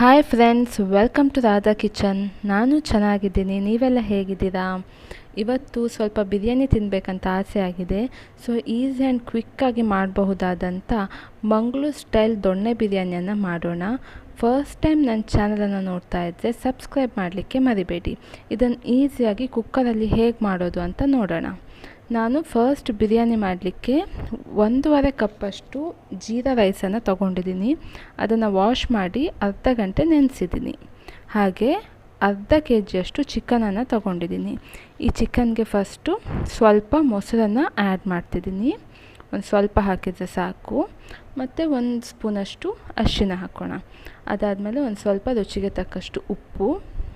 Hi friends, welcome to Radha kitchen. ನಾನು ಚೆನ್ನಾಗಿದ್ದೀನಿ, ನೀವೆಲ್ಲ ಹೇಗಿದ್ದೀರಾ? ಇವತ್ತು ಸ್ವಲ್ಪ ಬಿರಿಯಾನಿ ತಿನ್ನಬೇಕಂತ ಆಸೆ ಆಗಿದೆ. ಸೊ ಈಸಿ ಆ್ಯಂಡ್ ಕ್ವಿಕ್ಕಾಗಿ ಮಾಡಬಹುದಾದಂಥ ಮಂಗಳೂರು ಸ್ಟೈಲ್ ದೊಣ್ಣೆ ಬಿರಿಯಾನಿಯನ್ನು ಮಾಡೋಣ. ಫಸ್ಟ್ ಟೈಮ್ ನನ್ನ ಚಾನಲನ್ನು ನೋಡ್ತಾ ಇದ್ದರೆ ಸಬ್ಸ್ಕ್ರೈಬ್ ಮಾಡಲಿಕ್ಕೆ ಮರಿಬೇಡಿ. ಇದನ್ನು ಈಸಿಯಾಗಿ ಕುಕ್ಕರಲ್ಲಿ ಹೇಗೆ ಮಾಡೋದು ಅಂತ ನೋಡೋಣ. ನಾನು ಫಸ್ಟ್ ಬಿರಿಯಾನಿ ಮಾಡಲಿಕ್ಕೆ 1.5 ಕಪ್ಪಷ್ಟು ಜೀರಾ ರೈಸನ್ನು ತೊಗೊಂಡಿದ್ದೀನಿ. ಅದನ್ನು ವಾಶ್ ಮಾಡಿ ಅರ್ಧ ಗಂಟೆ ನೆನೆಸಿದ್ದೀನಿ. ಹಾಗೆ ಅರ್ಧ ಕೆಜಿಯಷ್ಟು ಚಿಕನನ್ನು ತೊಗೊಂಡಿದ್ದೀನಿ. ಈ ಚಿಕನ್ಗೆ ಫಸ್ಟು ಸ್ವಲ್ಪ ಮೊಸರನ್ನು ಆ್ಯಡ್ ಮಾಡ್ತಿದ್ದೀನಿ. ಒಂದು ಸ್ವಲ್ಪ ಹಾಕಿದರೆ ಸಾಕು. ಮತ್ತು 1 ಸ್ಪೂನಷ್ಟು ಅರಿಶಿನ ಹಾಕೋಣ. ಅದಾದಮೇಲೆ ಒಂದು ಸ್ವಲ್ಪ ರುಚಿಗೆ ತಕ್ಕಷ್ಟು ಉಪ್ಪು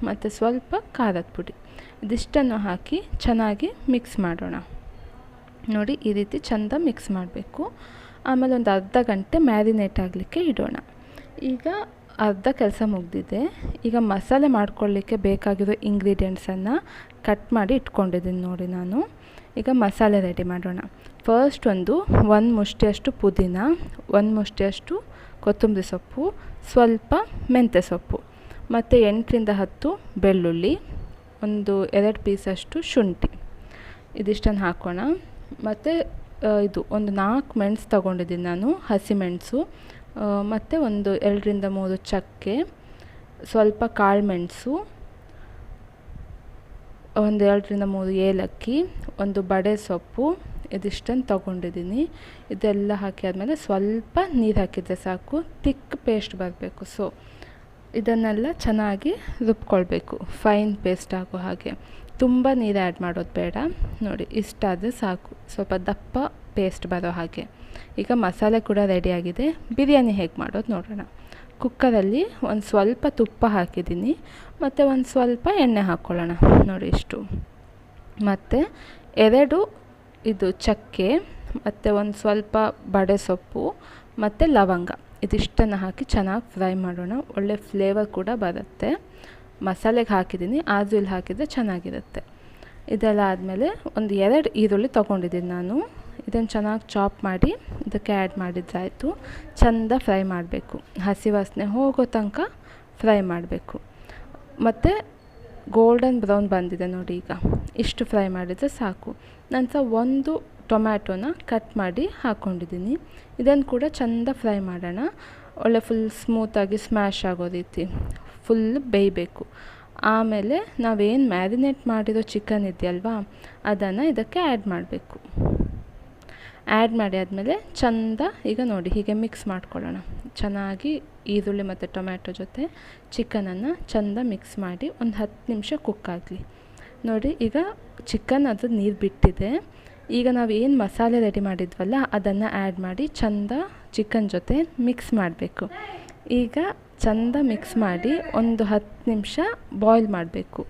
ಮತ್ತು ಸ್ವಲ್ಪ ಖಾರದ ಪುಡಿ, ಇದಿಷ್ಟನ್ನು ಹಾಕಿ ಚೆನ್ನಾಗಿ ಮಿಕ್ಸ್ ಮಾಡೋಣ. ನೋಡಿ, ಈ ರೀತಿ ಚೆಂದ ಮಿಕ್ಸ್ ಮಾಡಬೇಕು. ಆಮೇಲೆ ಒಂದು ಅರ್ಧ ಗಂಟೆ ಮ್ಯಾರಿನೇಟ್ ಆಗಲಿಕ್ಕೆ ಇಡೋಣ. ಈಗ ಅರ್ಧ ಕೆಲಸ ಮುಗಿದಿದೆ. ಈಗ ಮಸಾಲೆ ಮಾಡ್ಕೊಳ್ಳಿಕ್ಕೆ ಬೇಕಾಗಿರೋ ಇಂಗ್ರೀಡಿಯೆಂಟ್ಸನ್ನು ಕಟ್ ಮಾಡಿ ಇಟ್ಕೊಂಡಿದ್ದೀನಿ ನೋಡಿ ನಾನು. ಈಗ ಮಸಾಲೆ ರೆಡಿ ಮಾಡೋಣ. ಫಸ್ಟ್ ಒಂದು ಮುಷ್ಟಿಯಷ್ಟು ಪುದೀನ, 1 ಮುಷ್ಟಿಯಷ್ಟು ಕೊತ್ತಂಬರಿ ಸೊಪ್ಪು, ಸ್ವಲ್ಪ ಮೆಂತ್ಯ ಸೊಪ್ಪು ಮತ್ತು 8ರಿಂದ 10 ಬೆಳ್ಳುಳ್ಳಿ, 2 ಪೀಸಷ್ಟು ಶುಂಠಿ, ಇದಿಷ್ಟನ್ನು ಹಾಕೋಣ. ಮತ್ತು ಇದು ಒಂದು 4 ಮೆಣಸು ತೊಗೊಂಡಿದ್ದೀನಿ ನಾನು, ಹಸಿಮೆಣಸು, ಮತ್ತು 2ರಿಂದ 3 ಚಕ್ಕೆ, ಸ್ವಲ್ಪ ಕಾಳು ಮೆಣಸು, 2ರಿಂದ 3 ಏಲಕ್ಕಿ, 1 ಬಡೆ ಸೊಪ್ಪು, ಇದಿಷ್ಟನ್ನು ತೊಗೊಂಡಿದ್ದೀನಿ. ಇದೆಲ್ಲ ಹಾಕಿ ಆದಮೇಲೆ ಸ್ವಲ್ಪ ನೀರು ಹಾಕಿದರೆ ಸಾಕು, ತಿಕ್ ಪೇಸ್ಟ್ ಬರಬೇಕು. ಸೊ ಇದನ್ನೆಲ್ಲ ಚೆನ್ನಾಗಿ ರುಬ್ಕೊಳ್ಬೇಕು, ಫೈನ್ ಪೇಸ್ಟ್ ಆಗೋ ಹಾಗೆ. ತುಂಬ ನೀರು ಆ್ಯಡ್ ಮಾಡೋದು ಬೇಡ. ನೋಡಿ, ಇಷ್ಟಾದರೆ ಸಾಕು, ಸ್ವಲ್ಪ ದಪ್ಪ ಪೇಸ್ಟ್ ಬರೋ ಹಾಗೆ. ಈಗ ಮಸಾಲೆ ಕೂಡ ರೆಡಿಯಾಗಿದೆ. ಬಿರಿಯಾನಿ ಹೇಗೆ ಮಾಡೋದು ನೋಡೋಣ. ಕುಕ್ಕರಲ್ಲಿ ಒಂದು ಸ್ವಲ್ಪ ತುಪ್ಪ ಹಾಕಿದ್ದೀನಿ ಮತ್ತು ಒಂದು ಸ್ವಲ್ಪ ಎಣ್ಣೆ ಹಾಕ್ಕೊಳ್ಳೋಣ. ನೋಡಿ ಇಷ್ಟು. ಮತ್ತು 2 ಇದು ಚಕ್ಕೆ ಮತ್ತು ಒಂದು ಸ್ವಲ್ಪ ಬಡೆ ಸೊಪ್ಪು ಮತ್ತು ಲವಂಗ, ಇದಿಷ್ಟನ್ನು ಹಾಕಿ ಚೆನ್ನಾಗಿ ಫ್ರೈ ಮಾಡೋಣ. ಒಳ್ಳೆ ಫ್ಲೇವರ್ ಕೂಡ ಬರುತ್ತೆ. ಮಸಾಲೆಗೆ ಹಾಕಿದ್ದೀನಿ, ಆದರೂ ಇಲ್ಲಿ ಹಾಕಿದರೆ ಚೆನ್ನಾಗಿರುತ್ತೆ. ಇದೆಲ್ಲ ಆದಮೇಲೆ 2 ಈರುಳ್ಳಿ ತೊಗೊಂಡಿದ್ದೀನಿ ನಾನು. ಇದನ್ನು ಚೆನ್ನಾಗಿ ಚಾಪ್ ಮಾಡಿ ಇದಕ್ಕೆ ಆ್ಯಡ್ ಮಾಡಿದ್ರಾಯಿತು. ಚೆಂದ ಫ್ರೈ ಮಾಡಬೇಕು, ಹಸಿ ವಾಸನೆ ಹೋಗೋ ತನಕ ಫ್ರೈ ಮಾಡಬೇಕು. ಮತ್ತು ಗೋಲ್ಡನ್ ಬ್ರೌನ್ ಬಂದಿದೆ ನೋಡಿ, ಈಗ ಇಷ್ಟು ಫ್ರೈ ಮಾಡಿದರೆ ಸಾಕು. ನಂತರ 1 ಟೊಮ್ಯಾಟೋನ ಕಟ್ ಮಾಡಿ ಹಾಕ್ಕೊಂಡಿದ್ದೀನಿ. ಇದನ್ನು ಕೂಡ ಚೆಂದ ಫ್ರೈ ಮಾಡೋಣ. ಒಳ್ಳೆ ಫುಲ್ ಸ್ಮೂತಾಗಿ ಸ್ಮ್ಯಾಶ್ ಆಗೋ ರೀತಿ ಫುಲ್ ಬೇಯಬೇಕು. ಆಮೇಲೆ ನಾವೇನು ಮ್ಯಾರಿನೇಟ್ ಮಾಡಿರೋ ಚಿಕನ್ ಇದೆಯಲ್ವಾ, ಅದನ್ನು ಇದಕ್ಕೆ ಆ್ಯಡ್ ಮಾಡಬೇಕು. ಆ್ಯಡ್ ಮಾಡಿ ಆದಮೇಲೆ ಚೆಂದ ಈಗ ನೋಡಿ ಹೀಗೆ ಮಿಕ್ಸ್ ಮಾಡ್ಕೊಳ್ಳೋಣ. ಚೆನ್ನಾಗಿ ಈರುಳ್ಳಿ ಮತ್ತು ಟೊಮ್ಯಾಟೊ ಜೊತೆ ಚಿಕನನ್ನು ಚೆಂದ ಮಿಕ್ಸ್ ಮಾಡಿ ಒಂದು 10 ನಿಮಿಷ ಕುಕ್ ಆಗಲಿ. ನೋಡಿ, ಈಗ ಚಿಕನ್ ಅದು ನೀರು ಬಿಟ್ಟಿದೆ. ಈಗ ನಾವು ಏನು ಮಸಾಲೆ ರೆಡಿ ಮಾಡಿದ್ವಲ್ಲ ಅದನ್ನು ಆ್ಯಡ್ ಮಾಡಿ ಚೆಂದ ಚಿಕನ್ ಜೊತೆ ಮಿಕ್ಸ್ ಮಾಡಬೇಕು. ಈಗ ಚೆಂದ ಮಿಕ್ಸ್ ಮಾಡಿ ಒಂದು 10 ನಿಮಿಷ ಬಾಯ್ಲ್ ಮಾಡಬೇಕು.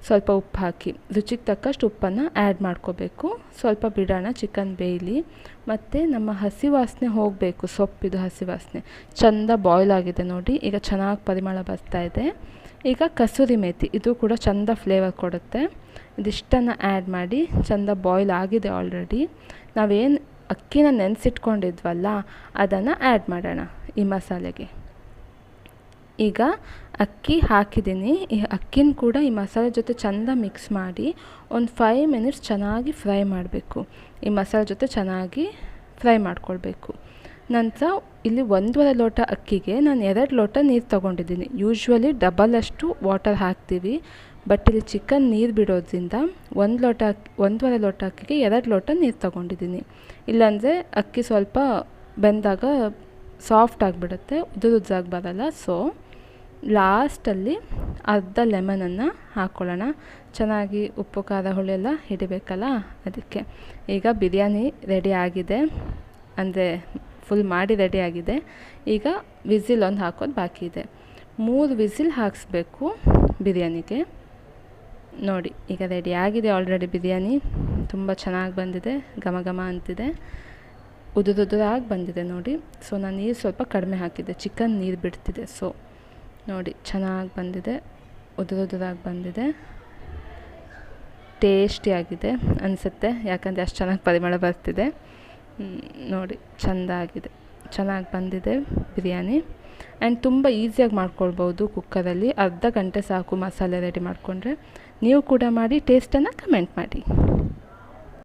ಸ್ವಲ್ಪ ಉಪ್ಪು ಹಾಕಿ ರುಚಿಗೆ ತಕ್ಕಷ್ಟು ಉಪ್ಪನ್ನು ಆ್ಯಡ್ ಮಾಡ್ಕೋಬೇಕು. ಸ್ವಲ್ಪ ಬಿಡೋಣ ಚಿಕನ್ ಬೇಯಲಿ. ಮತ್ತು ನಮ್ಮ ಹಸಿ ವಾಸನೆ ಹೋಗಬೇಕು, ಸೊಪ್ಪಿದು ಹಸಿ ವಾಸನೆ. ಚೆಂದ ಬಾಯ್ಲ್ ಆಗಿದೆ ನೋಡಿ, ಈಗ ಚೆನ್ನಾಗಿ ಪರಿಮಳ ಬರ್ತಾ ಇದೆ. ಈಗ ಕಸೂರಿ ಮೇಥಿ, ಇದು ಕೂಡ ಚೆಂದ ಫ್ಲೇವರ್ ಕೊಡುತ್ತೆ. ಇದಿಷ್ಟನ್ನು ಆ್ಯಡ್ ಮಾಡಿ ಚೆಂದ ಬಾಯ್ಲ್ ಆಗಿದೆ ಆಲ್ರೆಡಿ. ನಾವೇನು ಅಕ್ಕಿನ ನೆನೆಸಿಟ್ಕೊಂಡಿದ್ವಲ್ಲ ಅದನ್ನು ಆ್ಯಡ್ ಮಾಡೋಣ ಈ ಮಸಾಲೆಗೆ. ಈಗ ಅಕ್ಕಿ ಹಾಕಿದ್ದೀನಿ. ಈ ಅಕ್ಕಿನ ಕೂಡ ಈ ಮಸಾಲೆ ಜೊತೆ ಚೆಂದ ಮಿಕ್ಸ್ ಮಾಡಿ ಒಂದು 5 ಮಿನಿಟ್ಸ್ ಚೆನ್ನಾಗಿ ಫ್ರೈ ಮಾಡಬೇಕು. ಈ ಮಸಾಲೆ ಜೊತೆ ಚೆನ್ನಾಗಿ ಫ್ರೈ ಮಾಡ್ಕೊಳ್ಬೇಕು. ನಂತರ ಇಲ್ಲಿ 1.5 ಲೋಟ ಅಕ್ಕಿಗೆ ನಾನು 2 ಲೋಟ ನೀರು ತೊಗೊಂಡಿದ್ದೀನಿ. ಯೂಶ್ವಲಿ ಡಬಲಷ್ಟು ವಾಟರ್ ಹಾಕ್ತೀವಿ, ಬಟ್ ಇಲ್ಲಿ ಚಿಕನ್ ನೀರು ಬಿಡೋದ್ರಿಂದ 1.5 ಲೋಟ ಅಕ್ಕಿಗೆ 2 ಲೋಟ ನೀರು ತೊಗೊಂಡಿದ್ದೀನಿ. ಇಲ್ಲಾಂದರೆ ಅಕ್ಕಿ ಸ್ವಲ್ಪ ಬೆಂದಾಗ ಸಾಫ್ಟ್ ಆಗಿಬಿಡುತ್ತೆ, ಉದುರಾಗಿ ಬರಲ್ಲ. ಸೊ ಲಾಸ್ಟಲ್ಲಿ ಅರ್ಧ ಲೆಮನನ್ನು ಹಾಕ್ಕೊಳ್ಳೋಣ. ಚೆನ್ನಾಗಿ ಉಪ್ಪು ಖಾರ ಹುಳಿ ಎಲ್ಲ ಹಿಡಿಬೇಕಲ್ಲ, ಅದಕ್ಕೆ. ಈಗ ಬಿರಿಯಾನಿ ರೆಡಿ ಆಗಿದೆ, ಅಂದರೆ ಫುಲ್ ಮಾಡಿ ರೆಡಿ ಆಗಿದೆ. ಈಗ ವಿಸಿಲ್ ಒಂದು ಹಾಕೋದು ಬಾಕಿ ಇದೆ. 3 ವಿಸಿಲ್ ಹಾಕಿಸ್ಬೇಕು ಬಿರಿಯಾನಿಗೆ. ನೋಡಿ, ಈಗ ರೆಡಿ ಆಗಿದೆ ಆಲ್ರೆಡಿ ಬಿರಿಯಾನಿ. ತುಂಬ ಚೆನ್ನಾಗಿ ಬಂದಿದೆ, ಘಮ ಘಮ ಅಂತಿದೆ, ಉದುರಾಗಿ ಬಂದಿದೆ ನೋಡಿ. ಸೊ ನಾನು ನೀರು ಸ್ವಲ್ಪ ಕಡಿಮೆ ಹಾಕಿದ್ದೆ, ಚಿಕನ್ ನೀರು ಬಿಡ್ತಿದೆ. ಸೊ ನೋಡಿ, ಚೆನ್ನಾಗಿ ಬಂದಿದೆ, ಉದುರಾಗಿ ಬಂದಿದೆ. ಟೇಸ್ಟಿಯಾಗಿದೆ ಅನಿಸುತ್ತೆ, ಯಾಕಂದರೆ ಅಷ್ಟು ಚೆನ್ನಾಗಿ ಪರಿಮಳ ಬರ್ತಿದೆ. ನೋಡಿ, ಚೆಂದ ಆಗಿದೆ. ಚೆನ್ನಾಗಿ ಬಂದಿದೆ ಬಿರಿಯಾನಿ. ಆ್ಯಂಡ್ ತುಂಬ ಈಸಿಯಾಗಿ ಮಾಡ್ಕೊಳ್ಬೋದು ಕುಕ್ಕರಲ್ಲಿ. ಅರ್ಧ ಗಂಟೆ ಸಾಕು ಮಸಾಲೆ ರೆಡಿ ಮಾಡಿಕೊಂಡ್ರೆ. ನೀವು ಕೂಡ ಮಾಡಿ ಟೇಸ್ಟನ್ನು ಕಮೆಂಟ್ ಮಾಡಿ.